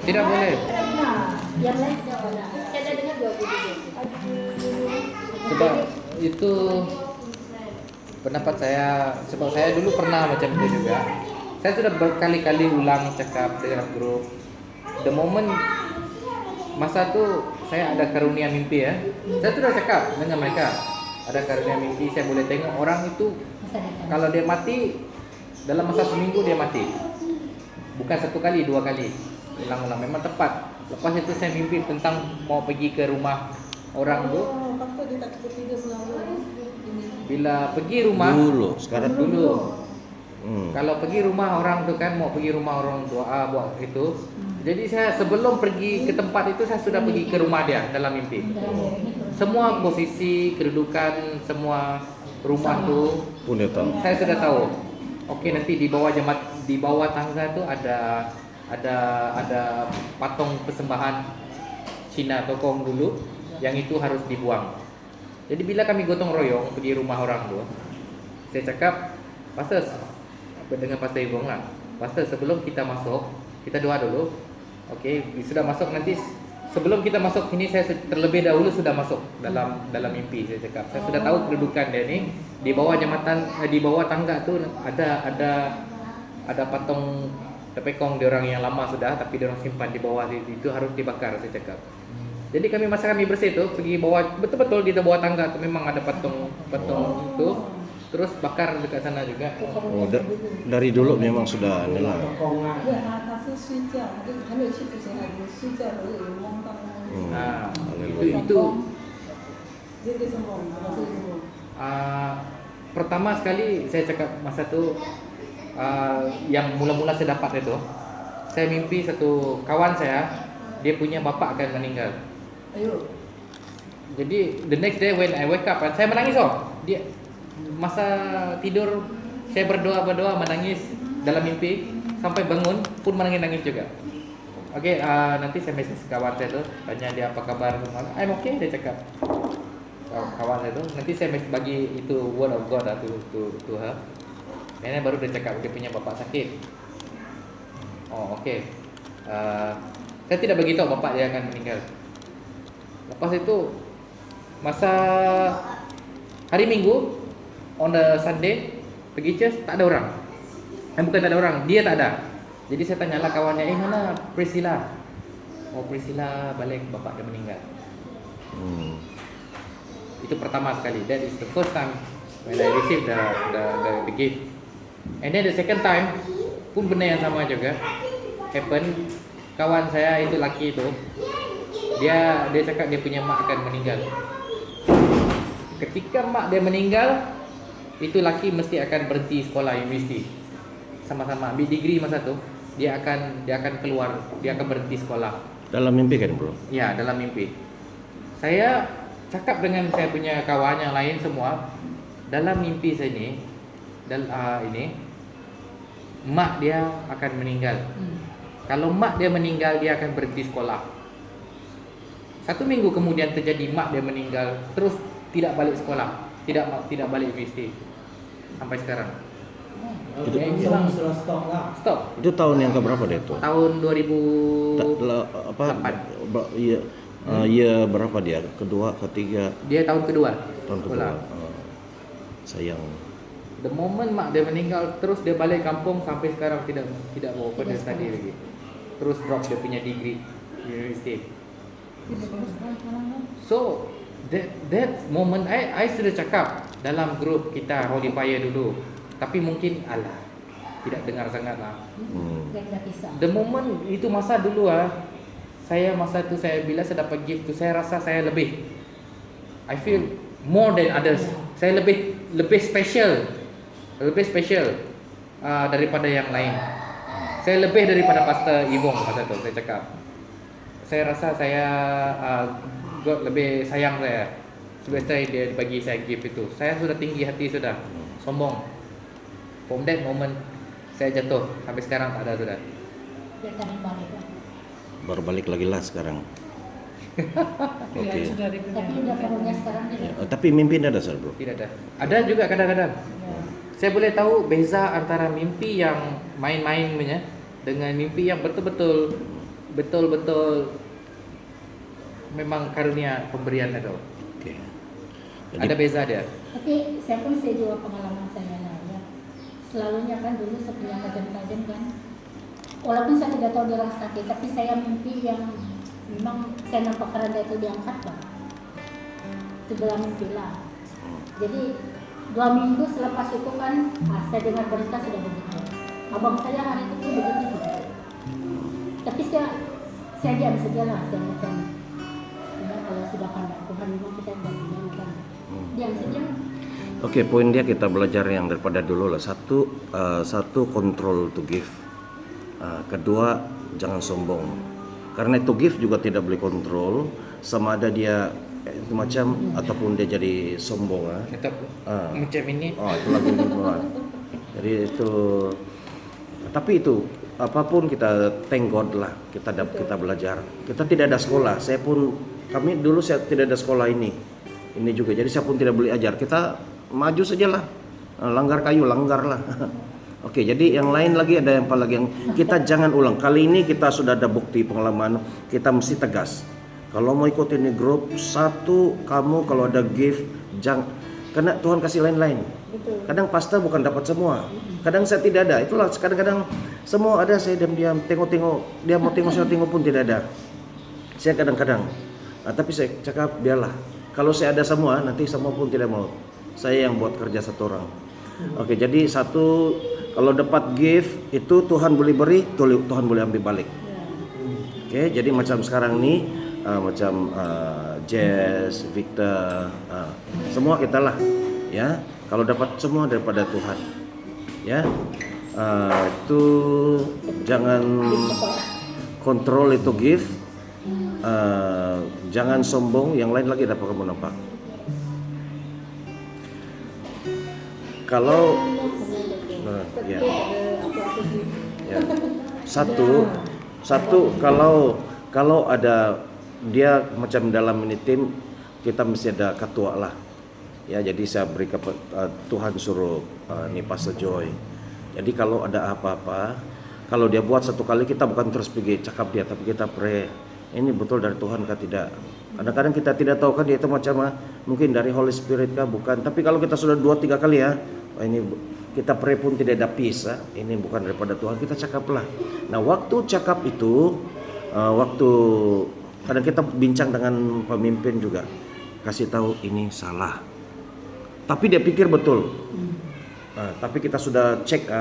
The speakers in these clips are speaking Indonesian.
Tidak boleh. Yang lain saya ada dengar 27. Sebab itu pendapat saya, sebab saya dulu pernah macam itu juga. Saya sudah berkali-kali ulang cakap dengan grup. The moment masa tu saya ada karunia mimpi ya. Saya sudah cakap dengan mereka, ada karunia mimpi, saya boleh tengok orang itu Masa depan. kalau dia mati dalam masa seminggu dia mati. Bukan satu kali, dua kali. Ulang-ulang memang tepat. Lepas itu saya mimpi tentang mau pergi ke rumah orang tu. Faktor dia tak cukup tidur selalu. Bila pergi rumah sekarang dulu. Hmm. Kalau pergi rumah orang tu kan, mau pergi rumah orang tua buat itu. Jadi saya sebelum pergi ke tempat itu saya sudah pergi ke rumah dia dalam mimpi. Semua posisi, kedudukan, semua rumah tu Pun dia tahu. saya sudah tahu. Okey, nanti di bawah tangga tu ada patung persembahan Cina tokong dulu yang itu harus dibuang. Jadi bila kami gotong royong pergi rumah orang tu, saya cakap, "Pastor, dengan Pastor Ibong lah. Pastor, sebelum kita masuk, kita doa dulu. Okey, sudah masuk nanti sebelum kita masuk sini saya terlebih dahulu sudah masuk dalam mimpi," saya cakap. Saya sudah tahu kedudukan dia ni di bawah jambatan, di bawah tangga tu ada patung tepekong dia orang yang lama sudah, tapi dia orang simpan di bawah itu harus dibakar, saya cakap. Jadi masa kami bersih tu pergi bawah, betul-betul di bawah tangga tu memang ada patung itu, terus bakar dekat sana juga. Oh, dari dulu memang sudah inilah. 对啊，他是睡觉，还没有去之前，他就睡觉的时候有梦到。 Nah, Haleluya. itu Dia dia sembang, masa dia sembang. pertama sekali saya cakap masa tu yang mula-mula saya dapat itu, saya mimpi satu kawan saya, dia punya bapa akan meninggal. Ayo, Jadi the next day when I wake up, saya menangis Dia masa tidur saya berdoa menangis dalam mimpi sampai bangun pun menangis juga. Okey, nanti saya message kawan saya tu, tanya dia apa kabar. I'm okay, dia cakap. Kawan saya tu, nanti saya bagi itu word of God to her. Dan baru dia cakap dia punya bapa sakit. Oh, okey. Saya tidak beritahu bapa dia akan meninggal. Lepas itu masa hari Minggu on the Sunday pergi church tak ada orang. Bukan tak ada orang, dia tak ada. Jadi saya tanyalah kawannya, mana Priscilla? Oh, Priscilla balik, bapak dia meninggal. Itu pertama sekali. That is the first time when I received the gift. And then the second time pun benda yang sama juga happen. Kawan saya itu laki itu, dia cakap dia punya mak akan meninggal. Ketika mak dia meninggal, itu laki mesti akan berhenti sekolah universiti. Sama-sama ambil degree masa tu, dia akan keluar, dia akan berhenti sekolah. Dalam mimpi kan, bro? Ya, dalam mimpi. Saya cakap dengan saya punya kawan yang lain semua, dalam mimpi saya ini mak dia akan meninggal. Kalau mak dia meninggal, dia akan berhenti sekolah. 1 minggu kemudian terjadi mak dia meninggal, terus tidak balik sekolah, tidak balik universiti sampai sekarang. Itu sudah stop lah. Stop. Itu tahun yang keberapa deh itu? Tahun 2000 Apa? Iya. Iya berapa dia? Kedua, ketiga? dia tahun kedua. Tahun kedua. sekolah. Sayang. The moment mak dia meninggal, terus dia balik kampung sampai sekarang tidak mau further study lagi. Terus drop dia punya degree universiti. So that moment I sudah cakap dalam grup kita Holy Fire dulu, tapi mungkin tidak dengar sangat lah. The moment itu masa dulu masa tu saya bila saya dapat gift tu, saya rasa saya lebih, I feel more than others. Saya lebih special daripada yang lain. Saya lebih daripada Pastor Ibong masa tu saya cakap. Saya rasa God lebih sayang saya. Sebab dia bagi saya gift itu. Saya sudah tinggi hati sudah, sombong. From that moment saya jatuh, sampai sekarang tak ada sudah. Dia tadi balik. Baru balik lagi lah sekarang. Oke. Tapi udah karunia sekarang dia. Tapi mimpi tidak ada, bro? Tidak ada. Ada juga kadang-kadang. Saya boleh tahu beza antara mimpi yang main-main punya dengan mimpi yang betul-betul betul-betul memang karunia pemberian itu. Oke. Ada beza dia. Tapi saya pun saya juga pengalaman saya ya. Selalunya kan dulu sebelum kajian kan, walaupun saya tidak tahu dia orang sakit, tapi saya mimpi yang memang saya nampak keranda itu diangkat Pak. Itu dalam mimpi lah. Jadi 2 minggu selepas itu kan, saya dengar berita sudah begitu. Abang saya hari itu pun begitu juga. Tapi saya diam saja lah, saya macam ya, kalau sudah kehendak Tuhan memang kita tidak diam kan. Diam saja. Oke, poin dia kita belajar yang daripada dulu lah. Satu control to give. Kedua, jangan sombong. Karena to give juga tidak boleh kontrol, sama ada dia itu macam ataupun dia jadi sombong. Tetap macam ini. Itu lagi jadi itu. Tapi itu apapun kita thank God lah, kita belajar. Kita tidak ada sekolah. Kami dulu saya tidak ada sekolah ini juga. Jadi saya pun tidak boleh ajar. Kita maju sajalah. Langgar kayu, langgar lah. Oke, jadi yang lain lagi ada yang apa lagi yang kita jangan ulang. Kali ini kita sudah ada bukti pengalaman, kita mesti tegas. Kalau mau ikut ini grup, satu kamu kalau ada gift jangan, karena Tuhan kasih lain-lain. Kadang pastor bukan dapat semua. Kadang saya tidak ada. Itulah kadang-kadang semua ada, saya diam-diam tengok-tengok, dia mau tengok saya tengok pun tidak ada. Saya kadang-kadang. Tapi saya cakap biarlah. Kalau saya ada semua, nanti semua pun tidak mau. Saya yang buat kerja satu orang. Oke, jadi satu, kalau dapat gift itu Tuhan boleh beri, Tuhan boleh ambil balik. Oke, jadi macam sekarang nih, macam Jess, Victor, semua kita lah, ya. Kalau dapat semua daripada Tuhan, ya. Itu jangan kontrol itu gift, jangan sombong. Yang lain lagi dapat kamu nampak. Kalau ya. Satu kalau ada dia macam dalam ini tim, kita mesti ada ketua lah. Ya, jadi saya beri Tuhan suruh nih Pastor Joy. Jadi kalau ada apa-apa, kalau dia buat satu kali, kita bukan terus pergi cakap dia, tapi kita pray. Ini betul dari Tuhan kah tidak? Kadang-kadang kita tidak tahu kan dia itu macam mungkin dari Holy Spirit kah bukan. Tapi kalau kita sudah 2-3 kali ya, ini kita pray pun tidak ada peace, ini bukan daripada Tuhan, kita cakaplah. Nah, waktu cakap itu, waktu kadang kita bincang dengan pemimpin juga, kasih tahu ini salah. Tapi dia pikir betul. Tapi kita sudah cek,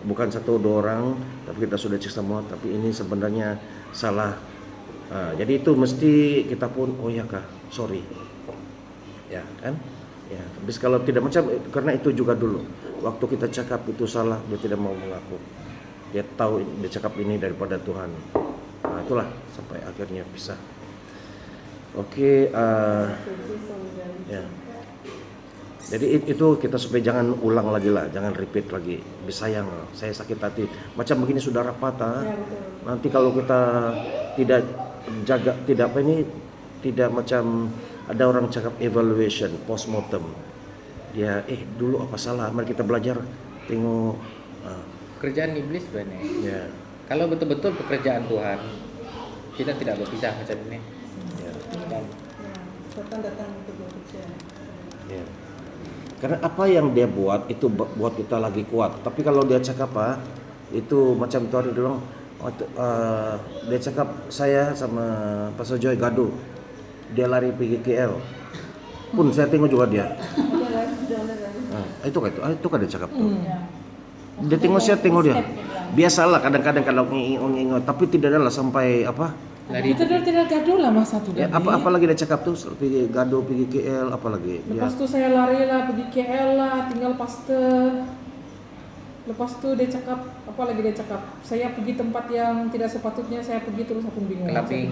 bukan 1-2 orang, tapi kita sudah cek semua. Tapi ini sebenarnya salah. Jadi itu mesti kita pun, oh ya kak, sorry, ya kan? Ya, habis kalau tidak macam, karena itu juga dulu waktu kita cakap itu salah, dia tidak mau mengaku. Dia tahu dia cakap ini daripada Tuhan. Nah, itulah sampai akhirnya pisah. Oke, ya. Jadi itu kita supaya jangan ulang lagi lah, jangan repeat lagi. Sayang, saya sakit hati. Macam begini sudah rapat, nanti kalau kita tidak jaga, tidak macam ada orang cakap evaluation, postmortem. Dia dulu apa salah? Mari kita belajar. Tengok Kerjaan iblis sebenarnya. ya. Kalau betul-betul pekerjaan Tuhan, kita tidak berpisah macam ini. Ya. Dan Setan datang untuk bekerja. Ya. Karena apa yang dia buat itu buat kita lagi kuat. Tapi kalau dia cakap itu macam tu hari dulu, dia cakap saya sama Pastor Joy gaduh. Dia lari pergi KL. Pun saya tengok juga dia. Itu kan dia cakap tuh. Dia tengok saya tengok dia. Biasalah kadang-kadang kalau ngingin, tapi tidak adalah sampai apa? lari Kita tidak gaduh lah masa itu. Ya, apa lagi dia cakap tuh? Pergi gaduh, pergi KL, apa lagi? Lepas itu saya lari lah pergi KL lah, tinggal pastor. Lepas itu dia cakap, apa lagi dia cakap? Saya pergi tempat yang tidak sepatutnya saya pergi, terus aku bingung. Kelabing.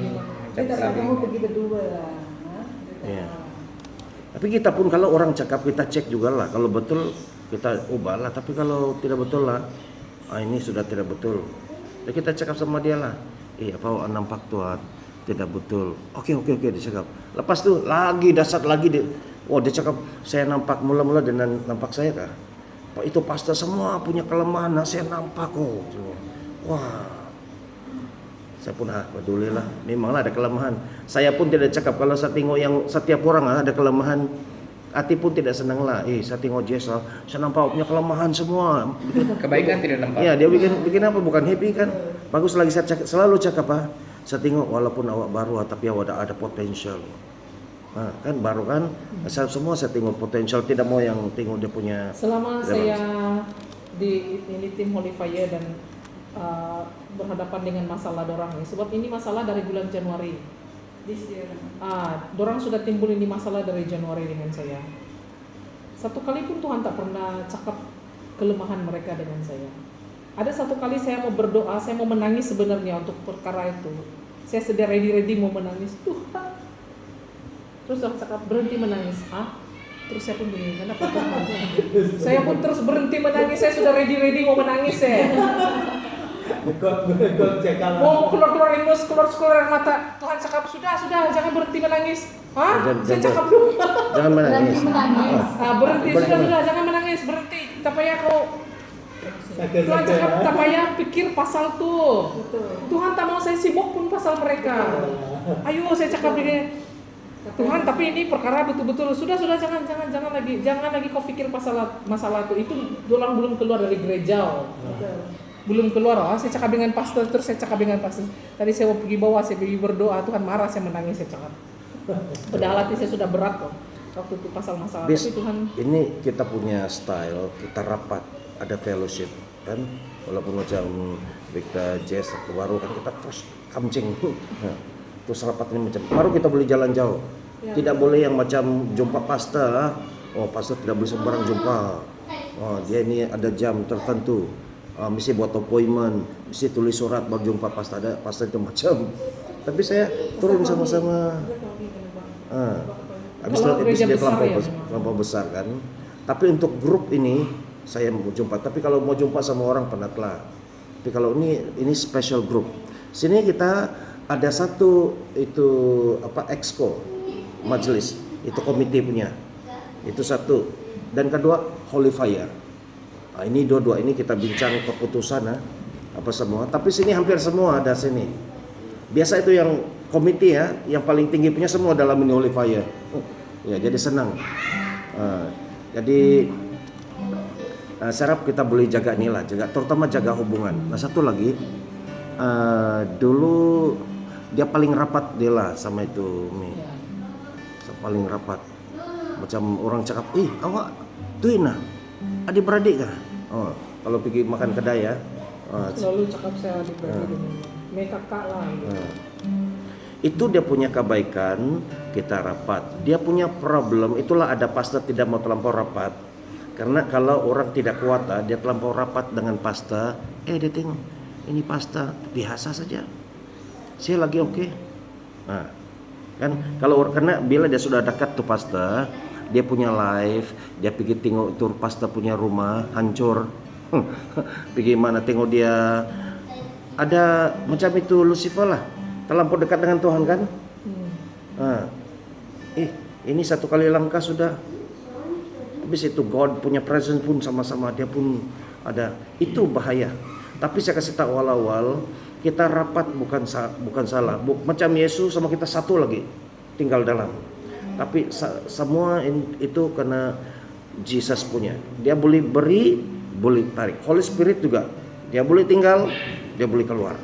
Kita kamu pergi berdua lah. Ya. Tapi kita pun kalau orang cakap kita cek juga lah. Kalau betul kita ubah lah. Tapi kalau tidak betul lah, ini sudah tidak betul. Jadi kita cakap sama dia lah. Apa nampak tuh tidak betul. Oke dia cakap. Lepas tu lagi dasar lagi dia. Dia cakap saya nampak mula-mula dengan nampak saya kah? Itu pastor semua punya kelemahan, saya nampak kok. Wah. Saya pun peduli lah. Memanglah ada kelemahan. Saya pun tidak cakap kalau saya tengok yang setiap orang ada kelemahan. Hati pun tidak senang lah. Saya tengok Jess lah, saya nampak punya kelemahan semua. Kebaikan tidak nampak. Ya, dia bikin apa? Bukan happy kan? Bagus lagi saya selalu cakap saya tengok walaupun awak baru tapi awak ada potensial. Kan baru kan? Semua saya tengok potensial. Tidak mau yang tengok dia punya. Selama saya di ini tim Holy Fire dan berhadapan dengan masalah dorang nih. Sebab ini masalah dari bulan Januari. Dorang sudah timbul ini masalah dari Januari dengan saya. Satu kali pun Tuhan tak pernah cakap kelemahan mereka dengan saya. Ada satu kali saya mau berdoa, saya mau menangis sebenarnya untuk perkara itu. Saya sudah ready mau menangis. Tuhan. Terus orang cakap berhenti menangis. Terus saya pun begini, kenapa Tuhan? Saya pun terus berhenti menangis. Saya sudah ready mau menangis saya. Mau keluar ingus, keluar mata. Tuhan cakap sudah, jangan berhenti menangis. Saya cakap dulu. Jangan menangis. Berhenti, sudah, jangan menangis, berhenti. Tak payah kau. Tuhan cakap tak payah pikir pasal tuh. Tuhan tak mau saya sibuk pun pasal mereka. Ayo saya cakap begini. Tuhan, tapi ini perkara betul-betul sudah jangan lagi kau pikir masalah itu dolang belum keluar dari gereja. Belum keluar. Saya cakap dengan pastor, terus saya cakap dengan pastor. Tadi saya mau pergi bawah, saya pergi berdoa, Tuhan marah, saya menangis, saya cakap. Padahal hati saya sudah berat kok waktu itu pasal masalah. Tapi Tuhan, ini kita punya style, kita rapat, ada fellowship kan, walaupun macam Victor Jess baru kan kita terus kamcing. Terus rapat ini macam baru kita boleh jalan jauh. Tidak boleh yang macam jumpa pastor. Pastor tidak boleh sembarang jumpa. Dia ini ada jam tertentu. Mesti buat appointment, mesti tulis surat baru jumpa pastor. Ada pastor itu macam. Tapi saya turun sama-sama. Habis dia terlampau besar kan. Tapi untuk grup ini saya mau jumpa. Tapi kalau mau jumpa sama orang penatlah. Tapi kalau ini special group. Sini kita ada satu itu exco majelis, itu komite punya. Itu satu. Dan kedua Holy Fire. Ini dua-dua ini kita bincang keputusan apa semua. Tapi sini hampir semua ada sini. Biasa itu yang komite yang paling tinggi punya semua dalam ini Holy Fire. Ya, jadi senang. Jadi saya harap kita boleh jaga inilah, terutama jaga hubungan. Nah, satu lagi dulu dia paling rapat dia lah sama itu paling rapat. Macam orang cakap, awak tuin adik-beradik kah? Kalau pergi makan kedai selalu cakap saya adik-beradik mereka kakak lah gitu. Itu dia punya kebaikan, kita rapat. Dia punya problem, itulah ada pastor tidak mau terlampau rapat. Karena kalau orang tidak kuat dia terlampau rapat dengan pastor, dia tengok ini pastor biasa saja. Saya lagi oke. Kan kalau karena bila dia sudah dekat tuh pastor, dia punya live, dia pergi tengok itu pastor punya rumah hancur. Pergi mana tengok dia ada macam itu Lucifer lah, terlampau dekat dengan Tuhan kan. Ini satu kali langkah sudah. Habis itu God punya presence pun sama-sama dia pun ada. Itu bahaya. Tapi saya kasih tahu awal-awal kita rapat bukan salah. Macam Yesus sama kita satu lagi tinggal dalam. Tapi semua itu karena Jesus punya. Dia boleh beri, boleh tarik. Holy Spirit juga. Dia boleh tinggal, dia boleh keluar.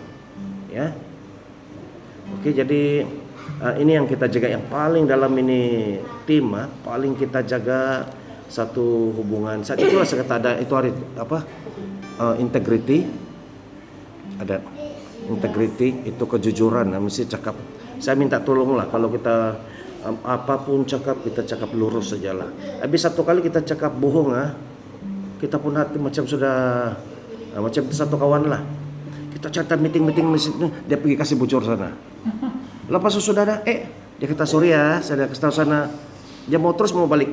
Ya. Oke, jadi ini yang kita jaga yang paling dalam ini tim, paling kita jaga satu hubungan. Saat itulah saya kata ada itu hari integrity. Ada integrity itu kejujuran, mesti cakap. Saya minta tolonglah kalau kita apapun cakap kita cakap lurus sajalah. Habis satu kali kita cakap bohong kita pun hati macam sudah macam satu kawan lah. Kita catat meeting dia pergi kasih bocor sana. Lepas sudah ada dia kata sorry saya dah kasih tahu sana. Dia mau terus mau balik.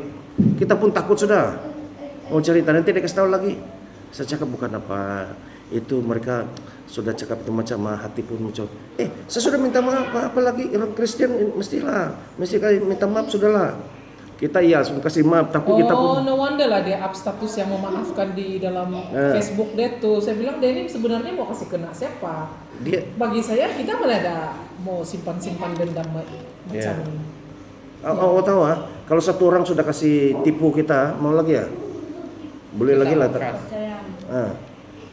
Kita pun takut sudah. Mau cerita nanti dia kasih tahu lagi. Saya cakap bukan apa. Itu mereka sudah cakap itu macam hati pun muncul. Saya sudah minta maaf apa lagi orang Kristen mesti minta maaf sudahlah. Kita iya langsung kasih maaf, tapi kita Oh, pun no wonder lah dia up status yang memaafkan di dalam Facebook dia tuh. Saya bilang dia ini sebenarnya mau kasih kena siapa? dia Bagi saya kita malah ada mau simpan-simpan dendam macam Ya. ini. tahu kalau satu orang sudah kasih tipu kita, mau lagi ya? Boleh lagi lah. Trust. Saya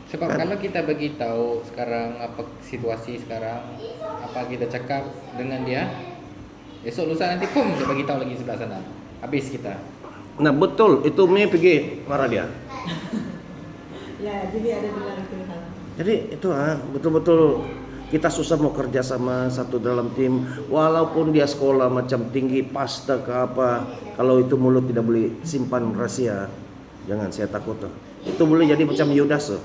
Sebab kalau kita beritahu sekarang apa situasi sekarang, apa kita cakap dengan dia, esok lusa nanti pun dia beritahu lagi sebelah sana. Habis kita. Nah betul, itu Mei pergi marah dia. Ya, jadi ada bilang Tuhan. Jadi itu betul-betul kita susah mau kerja sama satu dalam tim, walaupun dia sekolah macam tinggi pasta ke apa, kalau itu mulut tidak boleh simpan rahasia, jangan, saya takut tuh. Itu boleh jadi macam Yudas tuh.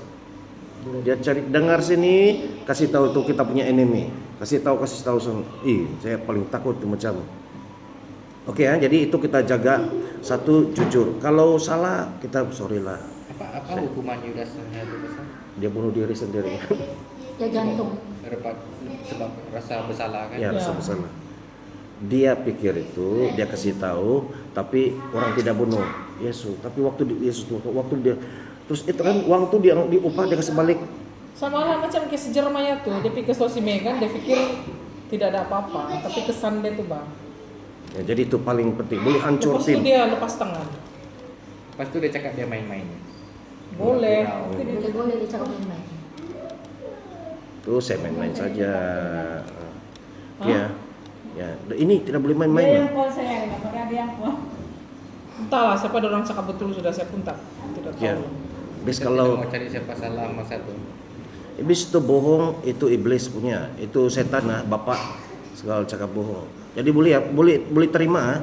Dia cari dengar sini, kasih tahu tuh kita punya enemy, kasih tahu saya paling takut tuh macam. Oke ya, jadi itu kita jaga satu jujur. Kalau salah kita sorry lah. Apa hukuman Yudas itu besar? Dia bunuh diri sendiri. ya jantung. Sebab rasa bersalah kan? Ya rasa bersalah. Dia pikir itu, dia kasih tahu, tapi orang tidak bunuh Yesus. Tapi waktu dia terus itu kan uang tuh dia diupah dia kasih balik. Sama lah macam kayak si Jeremiah tuh, dia pikir si Megan, dia pikir tidak ada apa-apa, tapi kesan dia tuh bang. Ya, jadi itu paling penting, boleh hancur Lepas itu tim. dia lepas tangan. Lepas itu dia cakap dia main-main. Boleh. Tidak boleh dicakap main-main. Tuh saya main-main saja. Ya, ya. Ini tidak boleh main-main. Dia yang call saya, nggak pernah dia yang call. Entahlah siapa ada orang cakap betul sudah saya pun tidak Ya. tahu. Bis Kita kalau mau cari siapa salah sama satu. iblis itu bohong, itu iblis punya, itu setan bapak segala cakap bohong. Jadi boleh terima.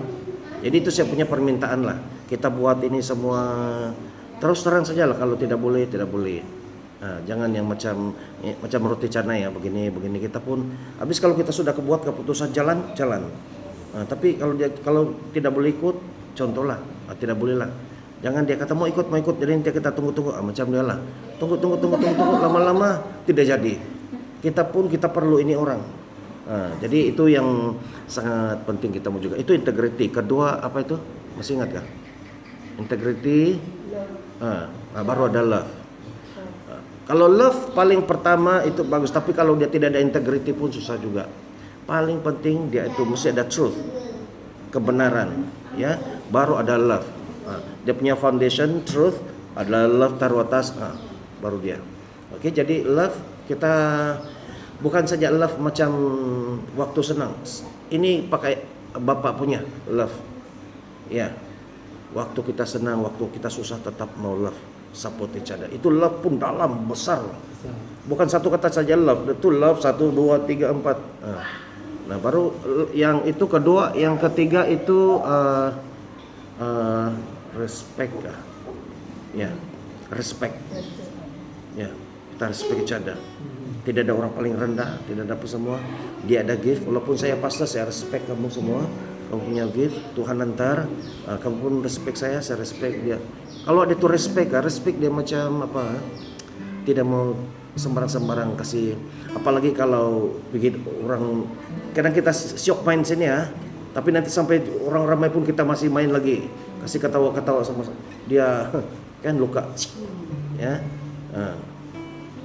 Jadi itu saya punya permintaan lah. Kita buat ini semua terus terang saja lah, kalau tidak boleh. Nah, jangan yang macam roti canai ya begini kita pun habis kalau kita sudah kebuat keputusan jalan. Nah, tapi kalau tidak boleh ikut, contohlah, tidak boleh lah. Jangan dia kata mau ikut, jadi nanti kita tunggu, macam dia lah. Tunggu, lama-lama tidak jadi. Kita perlu ini orang. Nah, jadi itu yang sangat penting kita mau juga. Itu integrity. Kedua apa itu? Masih ingat kan? Integrity. Baru ada love. Kalau love paling pertama itu bagus, tapi kalau dia tidak ada integrity pun susah juga. Paling penting dia itu mesti ada truth, kebenaran, ya. Baru ada love. Dia punya foundation truth, adalah love taruh atas, baru dia. Oke, jadi love kita bukan saja love macam waktu senang. Ini pakai Bapak punya love. Ya. Waktu kita senang, waktu kita susah tetap mau love, support each other. Itu love pun dalam besar. Bukan satu kata saja love, itu love 1 2 3 4. Nah, baru yang itu kedua, yang ketiga itu respect ya, respect ya, kita respect each other. Tidak ada orang paling rendah, tidak ada apa semua. Dia ada gift, walaupun saya pastor, saya respect kamu semua. Kamu punya gift, Tuhan antar. Kamu pun respect saya respect dia. Kalau ada itu respect dia macam apa? Tidak mau sembarang kasih. Apalagi kalau begitu orang, kadang kita syok main sini ya. Tapi nanti sampai orang ramai pun kita masih main lagi, kasih ketawa sama dia, kan luka, ya.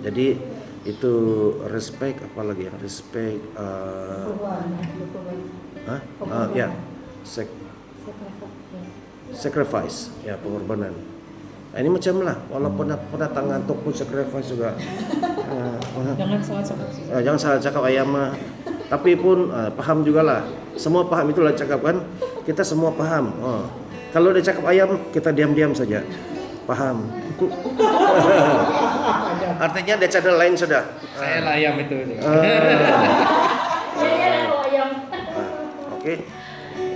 Jadi itu respect, apalagi yang respect, ya, sacrifice, ya pengorbanan. Nah, ini macam lah, walaupun pernah tangan tok pun sacrifice juga. Jangan salah cakap. Jangan salah cakap ayam mah. Tapi pun paham juga lah. Semua paham itulah cakap kan. Kita semua paham. Kalau dia cakap ayam, kita diam-diam saja. Paham. Artinya dia cara lain sudah. Saya lah ayam itu. Oke.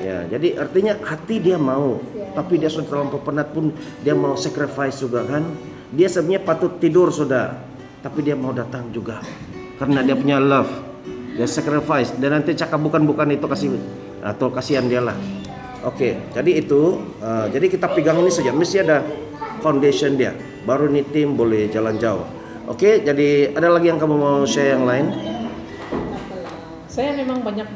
Ya, jadi artinya hati dia mau, tapi dia sudah terlampau penat pun dia mau sacrifice juga kan. Dia sebenarnya patut tidur sudah, tapi dia mau datang juga karena dia punya love. Dia sacrifice dan nanti cakap bukan itu kasih atau kasihan dia lah. Oke, jadi itu jadi kita pegang ini saja, mesti ada foundation dia. Baru nih tim boleh jalan jauh. Oke, jadi ada lagi yang kamu mau share yang lain? Saya memang banyak